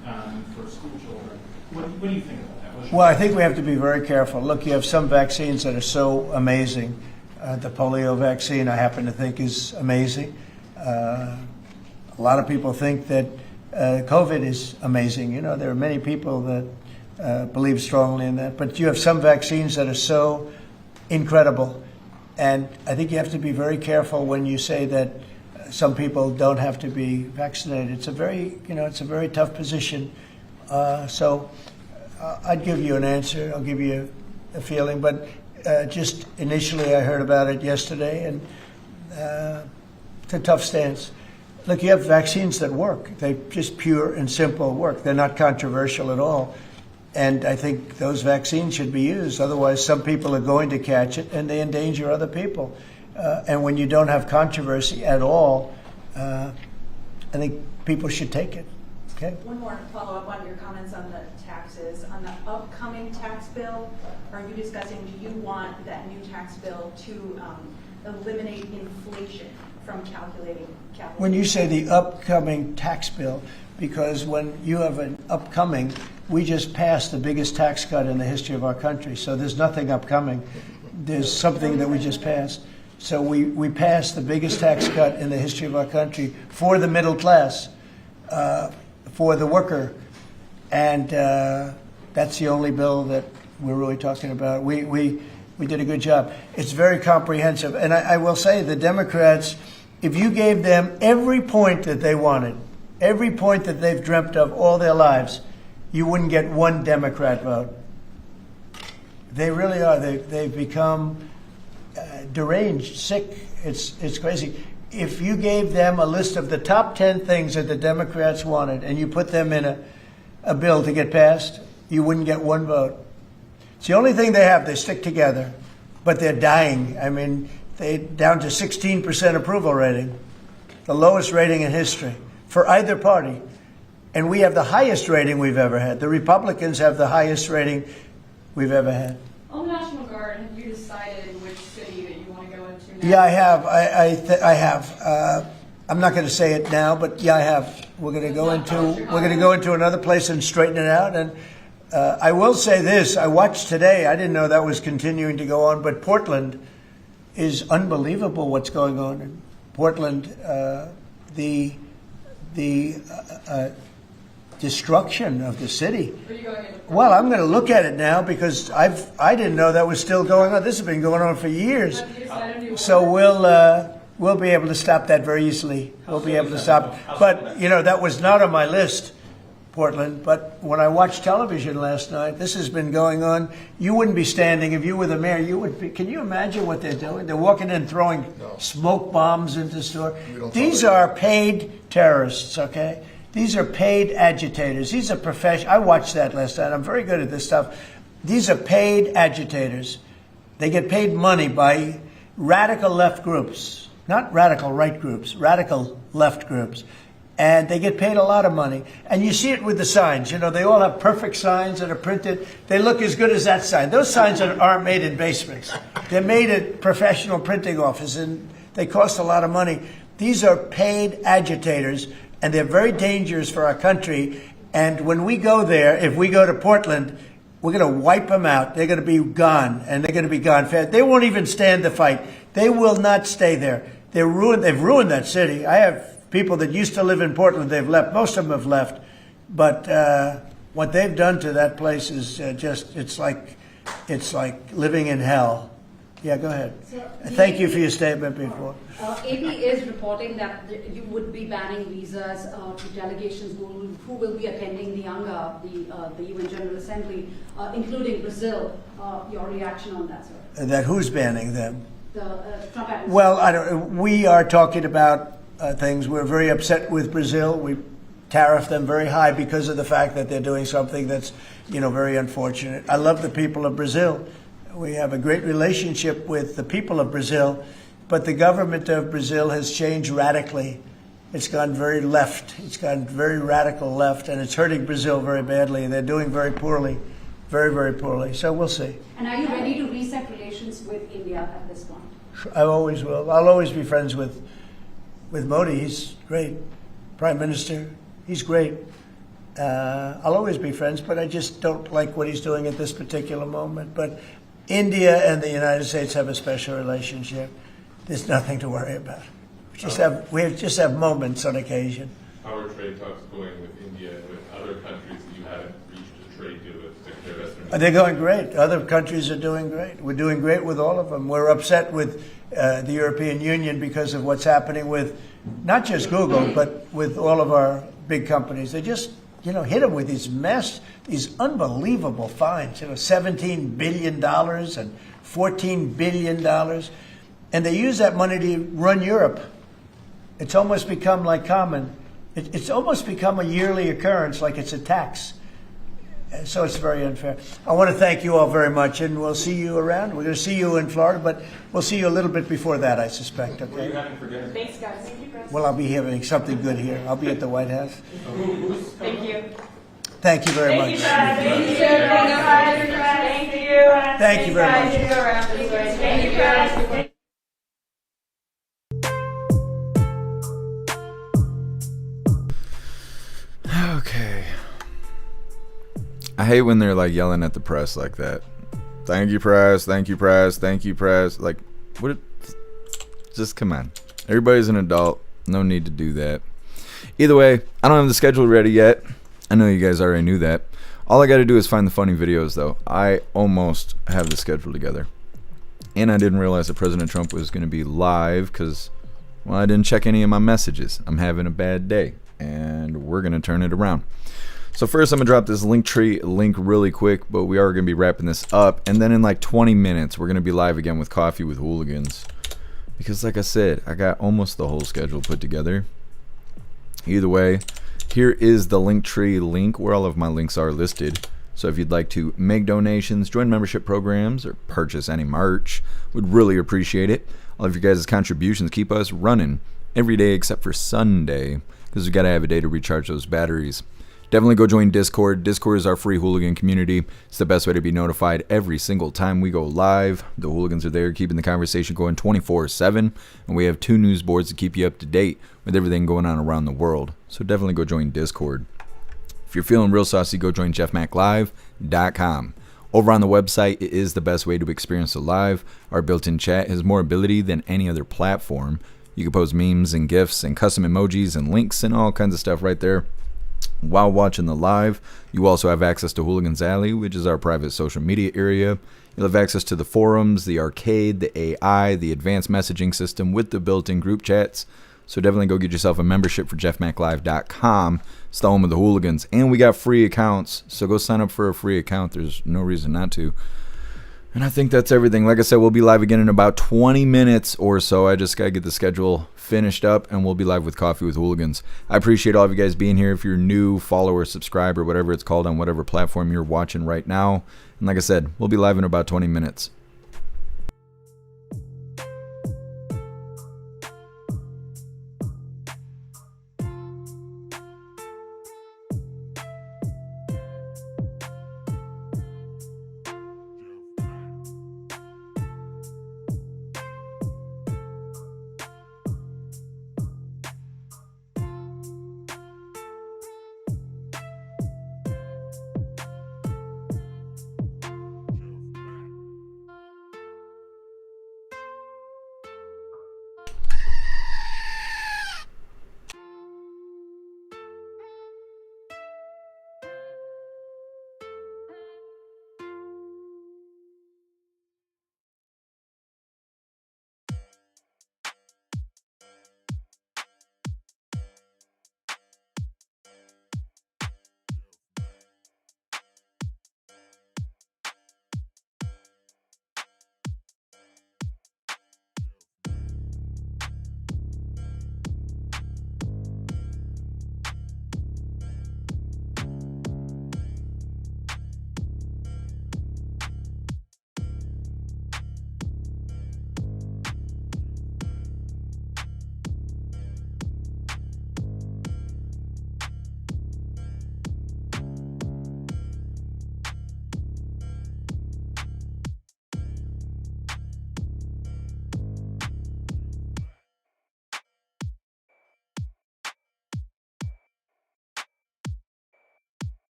for school children. What do you think about that? Well, I think we have to be very careful. Look, you have some vaccines that are so amazing. The polio vaccine, I happen to think, is amazing. A lot of people think that COVID is amazing. You know, there are many people that believe strongly in that. But you have some vaccines that are so incredible. And I think you have to be very careful when you say that some people don't have to be vaccinated. It's a very, you know, it's a very tough position. So I'd give you an answer. I'll give you a feeling. But just initially I heard about it yesterday, and it's a tough stance. Look, you have vaccines that work. They just pure and simple work. They're not controversial at all. And I think those vaccines should be used. Otherwise, some people are going to catch it, and they endanger other people. And when you don't have controversy at all, I think people should take it. Okay. One more follow-up on your comments on the taxes. On the upcoming tax bill, are you discussing, do you want that new tax bill to eliminate inflation from calculating capital? When you say the upcoming tax bill, because when you have an upcoming, we just passed the biggest tax cut in the history of our country. So there's nothing upcoming. There's something that we just passed. So we passed the biggest tax cut in the history of our country for the middle class, for the worker. And that's the only bill that we're really talking about. We did a good job. It's very comprehensive. And I will say the Democrats, if you gave them every point that they wanted, every point that they've dreamt of all their lives, you wouldn't get one Democrat vote. They really are. They've become deranged, sick. It's crazy. If you gave them a list of the top 10 things that the Democrats wanted and you put them in a bill to get passed, you wouldn't get one vote. It's the only thing they have. They stick together, but they're dying. I mean, they're down to 16% approval rating, the lowest rating in history for either party. And we have the highest rating we've ever had. The Republicans have the highest rating we've ever had. On the National Guard, have you decided which city that you want to go into now? Yeah, I have. I have. I'm not going to say it now, but yeah, I have. We're going to go into another place and straighten it out. And I will say this: I watched today. I didn't know that was continuing to go on, but Portland is unbelievable. What's going on in Portland? The destruction of the city. Well, I'm going to look at it now because I didn't know that was still going on. This has been going on for years. So we'll be able to stop that very easily. We'll be able to stop it. But that was not on my list, Portland. But when I watched television last night, this has been going on. You wouldn't be standing if you were the mayor. You would be. Can you imagine what they're doing? They're walking in throwing smoke bombs into stores. These are paid terrorists. Okay. These are paid agitators. These are professional. I watched that last night. I'm very good at this stuff. These are paid agitators. They get paid money by radical left groups, not radical right groups, radical left groups. And they get paid a lot of money. And you see it with the signs. They all have perfect signs that are printed. They look as good as that sign. Those signs aren't made in basements. They're made at professional printing offices, and they cost a lot of money. These are paid agitators. And they're very dangerous for our country. And when we go there, if we go to Portland, we're going to wipe them out. They're going to be gone, and they're going to be gone fast. They won't even stand the fight. They will not stay there. They've ruined that city. I have people that used to live in Portland. They've left. Most of them have left. But what they've done to that place is it's like living in hell. Yeah, go ahead. Thank you for your statement before. AP is reporting that you would be banning visas to delegations who will be attending the UNGA, the UN General Assembly, including Brazil. Your reaction on that, sir? That who's banning them? The Trump administration. Well, we are talking about things. We're very upset with Brazil. We tariff them very high because of the fact that they're doing something that's, very unfortunate. I love the people of Brazil. We have a great relationship with the people of Brazil, but the government of Brazil has changed radically. It's gone very left. It's gone very radical left, and it's hurting Brazil very badly. They're doing very poorly, very, very poorly. So we'll see. And are you ready to reset relations with India at this point? I always will. I'll always be friends with Modi. He's great. Prime Minister, he's great. I'll always be friends, but I just don't like what he's doing at this particular moment. But India and the United States have a special relationship. There's nothing to worry about. We just have moments on occasion. How are trade talks going with India and with other countries that you haven't reached a trade deal with, particularly Western? They're going great. Other countries are doing great. We're doing great with all of them. We're upset with the European Union because of what's happening with not just Google, but with all of our big companies. They just hit them with these unbelievable fines, $17 billion and $14 billion. And they use that money to run Europe. It's almost become like common. It's almost become a yearly occurrence, like it's a tax. So it's very unfair. I want to thank you all very much, and we'll see you around. We're going to see you in Florida, but we'll see you a little bit before that, I suspect. Okay? What are you having for dinner? Thanks, guys. Thank you, guys. Well, I'll be having something good here. I'll be at the White House. Thank you. Thank you very much. Thank you, Thank you. Thank you very much. Thank you, guys. Okay. I hate when they're like yelling at the press like that. Thank you, press. Thank you, press. Thank you, press. Like, what? Just come on. Everybody's an adult. No need to do that. Either way, I don't have the schedule ready yet. I know you guys already knew that. All I got to do is find the funny videos, though. I almost have the schedule together. And I didn't realize that President Trump was going to be live because, well, I didn't check any of my messages. I'm having a bad day, and we're going to turn it around. So first, I'm going to drop this Linktree link really quick, but we are going to be wrapping this up. And then in like 20 minutes, we're going to be live again with Coffee with Hooligans. Because like I said, I got almost the whole schedule put together. Either way, here is the Linktree link where all of my links are listed. So if you'd like to make donations, join membership programs, or purchase any merch, would really appreciate it. All of you guys' contributions keep us running every day except for Sunday, because we got to have a day to recharge those batteries. Definitely go join Discord. Discord is our free hooligan community. It's the best way to be notified every single time we go live. The hooligans are there keeping the conversation going 24/7, and we have 2 news boards to keep you up to date with everything going on around the world. So definitely go join Discord. If you're feeling real saucy, go join jeffmaclive.com. Over on the website, it is the best way to experience the live. Our built-in chat has more ability than any other platform. You can post memes and GIFs and custom emojis and links and all kinds of stuff right there while watching the live. You also have access to Hooligans Alley, which is our private social media area. You'll have access to the forums, the arcade, the AI, the advanced messaging system with the built-in group chats. So definitely go get yourself a membership for jeffmaclive.com. It's the home of the hooligans. And we got free accounts, so go sign up for a free account. There's no reason not to. And I think that's everything. Like I said, we'll be live again in about 20 minutes or so. I just got to get the schedule finished up, and we'll be live with Coffee with Hooligans. I appreciate all of you guys being here. If you're new, follower, subscriber, whatever it's called on whatever platform you're watching right now. And like I said, we'll be live in about 20 minutes.